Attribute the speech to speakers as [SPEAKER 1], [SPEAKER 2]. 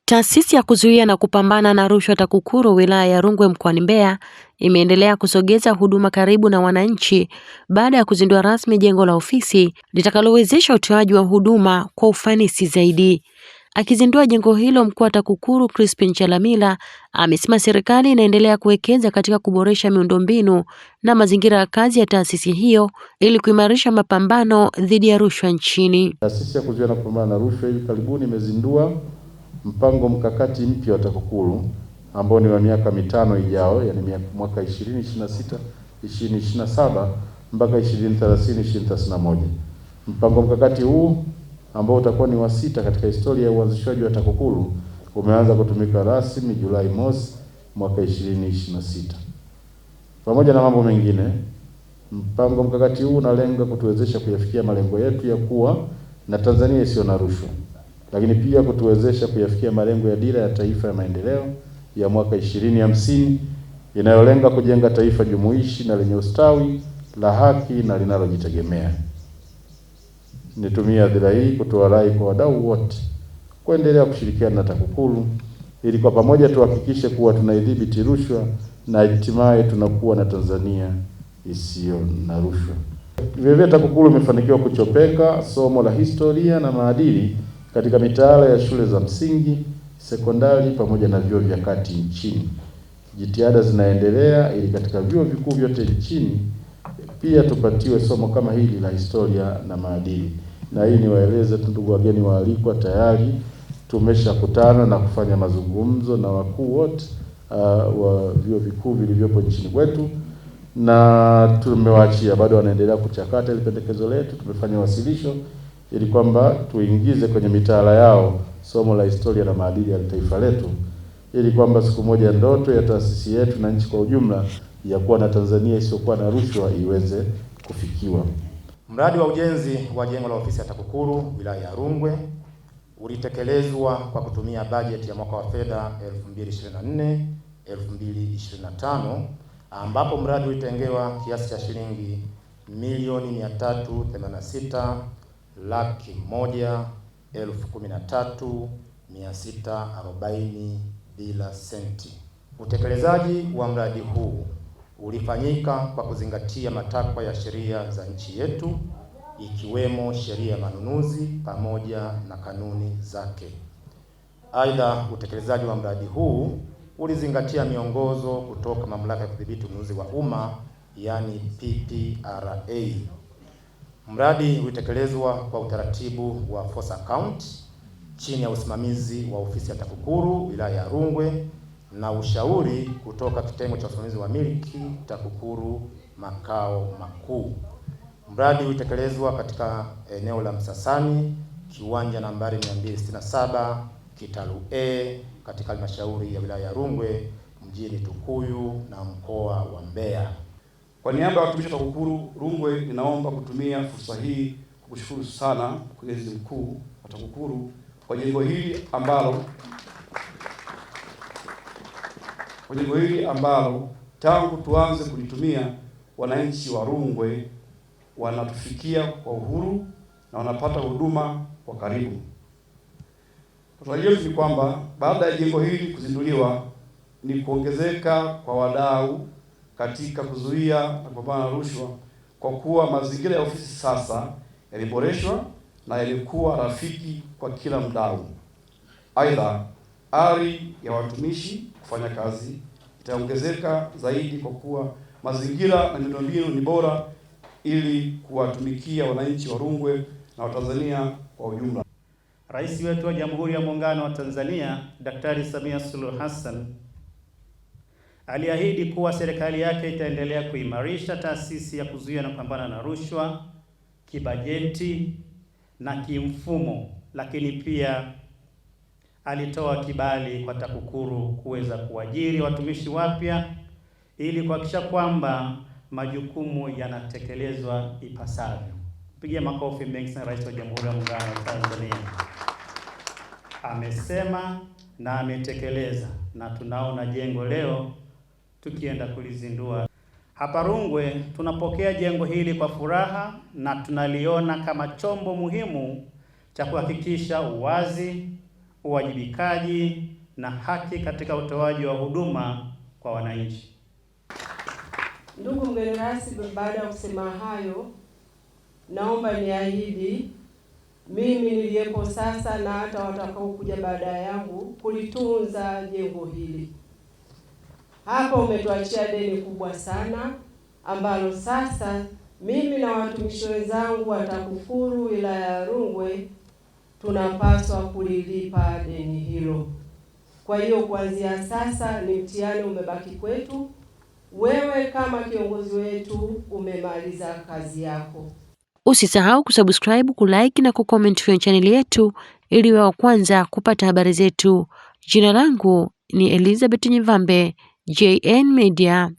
[SPEAKER 1] Taasisi ya kuzuia na kupambana na rushwa TAKUKURU wilaya ya Rungwe mkoani Mbeya imeendelea kusogeza huduma karibu na wananchi baada ya kuzindua rasmi jengo la ofisi litakalowezesha utoaji wa huduma kwa ufanisi zaidi. Akizindua jengo hilo, mkuu wa TAKUKURU Crispin Chalamila amesema serikali inaendelea kuwekeza katika kuboresha miundombinu na mazingira ya kazi ya taasisi hiyo ili kuimarisha mapambano dhidi ya rushwa nchini.
[SPEAKER 2] Taasisi ya kuzuia na kupambana na rushwa hivi karibuni imezindua mpango mkakati mpya wa TAKUKURU ambao ni wa miaka mitano ijao, yani mwaka 2026 2027 mpaka 2030 2031. Mpango mkakati huu ambao utakuwa ni wa sita katika historia ya uanzishwaji wa TAKUKURU umeanza kutumika rasmi Julai mosi mwaka 2026. Pamoja na mambo mengine, mpango mkakati huu unalenga kutuwezesha kuyafikia malengo yetu ya kuwa na Tanzania isiyo na rushwa, lakini pia kutuwezesha kuyafikia malengo ya dira ya taifa ya maendeleo ya mwaka 2050 inayolenga kujenga taifa jumuishi na lenye ustawi, la haki na linalojitegemea. Nitumia hadhira hii kutoa rai kwa wadau wote kuendelea kushirikiana na TAKUKURU ili kwa pamoja tuhakikishe kuwa tunaidhibiti rushwa na hatimaye tunakuwa na Tanzania isiyo na rushwa. Vilevile TAKUKURU imefanikiwa kuchopeka somo la historia na maadili katika mitaala ya shule za msingi, sekondari pamoja na vyuo vya kati nchini. Jitihada zinaendelea ili katika vyuo vikuu vyote nchini pia tupatiwe somo kama hili la historia na maadili. Na hii niwaeleze tu ndugu wageni waalikwa, tayari tumeshakutana na kufanya mazungumzo na wakuu wote wa vyuo vikuu vilivyopo nchini kwetu, na tumewaachia, bado wanaendelea kuchakata ile pendekezo letu. Tumefanya wasilisho ili kwamba tuingize kwenye mitaala yao somo la historia na maadili ya taifa letu, ili kwamba siku moja ndoto ya taasisi yetu na nchi kwa ujumla ya kuwa na Tanzania isiyokuwa na rushwa iweze kufikiwa.
[SPEAKER 3] Mradi wa ujenzi wa jengo la ofisi ya TAKUKURU wilaya ya Rungwe ulitekelezwa kwa kutumia bajeti ya mwaka wa fedha 2024-2025 ambapo mradi ulitengewa kiasi cha shilingi milioni 386,113,640 bila senti. Utekelezaji wa mradi huu ulifanyika kwa kuzingatia matakwa ya sheria za nchi yetu ikiwemo sheria ya manunuzi pamoja na kanuni zake. Aidha, utekelezaji wa mradi huu ulizingatia miongozo kutoka Mamlaka ya Kudhibiti Ununuzi wa Umma, yani PPRA. Mradi ulitekelezwa kwa utaratibu wa force account chini ya usimamizi wa ofisi ya TAKUKURU wilaya ya Rungwe na ushauri kutoka kitengo cha usimamizi wa miliki TAKUKURU makao makuu. Mradi ulitekelezwa katika eneo la Msasani, kiwanja nambari 267, Kitalu A, katika halmashauri ya wilaya ya Rungwe, mjini Tukuyu na mkoa wa Mbeya.
[SPEAKER 4] Kwa niaba ya watumishi wa TAKUKURU Rungwe, ninaomba kutumia fursa hii kukushukuru sana mkurugenzi mkuu wa TAKUKURU kwa jengo hili ambalo tangu tuanze kulitumia wananchi wa Rungwe wanatufikia kwa uhuru na wanapata huduma kwa karibu. Tarajio ni kwamba baada ya jengo hili kuzinduliwa ni kuongezeka kwa wadau katika kuzuia na kupambana na rushwa, kwa kuwa mazingira ya ofisi sasa yaliboreshwa na yalikuwa rafiki kwa kila mdau. Aidha, ari ya watumishi kufanya kazi itaongezeka zaidi kwa kuwa mazingira na miundombinu ni bora ili kuwatumikia wananchi wa Rungwe na Watanzania kwa ujumla.
[SPEAKER 5] Rais wetu wa Jamhuri ya Muungano wa Tanzania Daktari Samia Suluhu Hassan aliahidi kuwa serikali yake itaendelea kuimarisha taasisi ya kuzuia na kupambana na rushwa kibajeti na kimfumo, lakini pia alitoa kibali kwa TAKUKURU kuweza kuajiri watumishi wapya ili kuhakikisha kwamba majukumu yanatekelezwa ipasavyo. Pigia makofi mengi sana Rais wa Jamhuri ya Muungano wa Tanzania. Amesema na ametekeleza, na tunaona jengo leo tukienda kulizindua hapa Rungwe. Tunapokea jengo hili kwa furaha na tunaliona kama chombo muhimu cha kuhakikisha uwazi, uwajibikaji na haki katika utoaji wa huduma kwa wananchi.
[SPEAKER 6] Ndugu mgeni rasmi, baada ya kusema hayo, naomba niahidi mimi niliyepo sasa na hata watakaokuja baada yangu kulitunza jengo hili. Hapa umetuachia deni kubwa sana ambalo sasa mimi na watumishi wenzangu wa TAKUKURU wilaya ya Rungwe tunapaswa kulilipa deni hilo. Kwa hiyo kuanzia sasa ni mtihani umebaki kwetu. Wewe kama kiongozi wetu umemaliza kazi yako.
[SPEAKER 1] Usisahau kusubscribe, kulike na kucomment kwenye channel yetu ili wa kwanza kupata habari zetu. Jina langu ni Elizabeth Nyivambe, JN Media.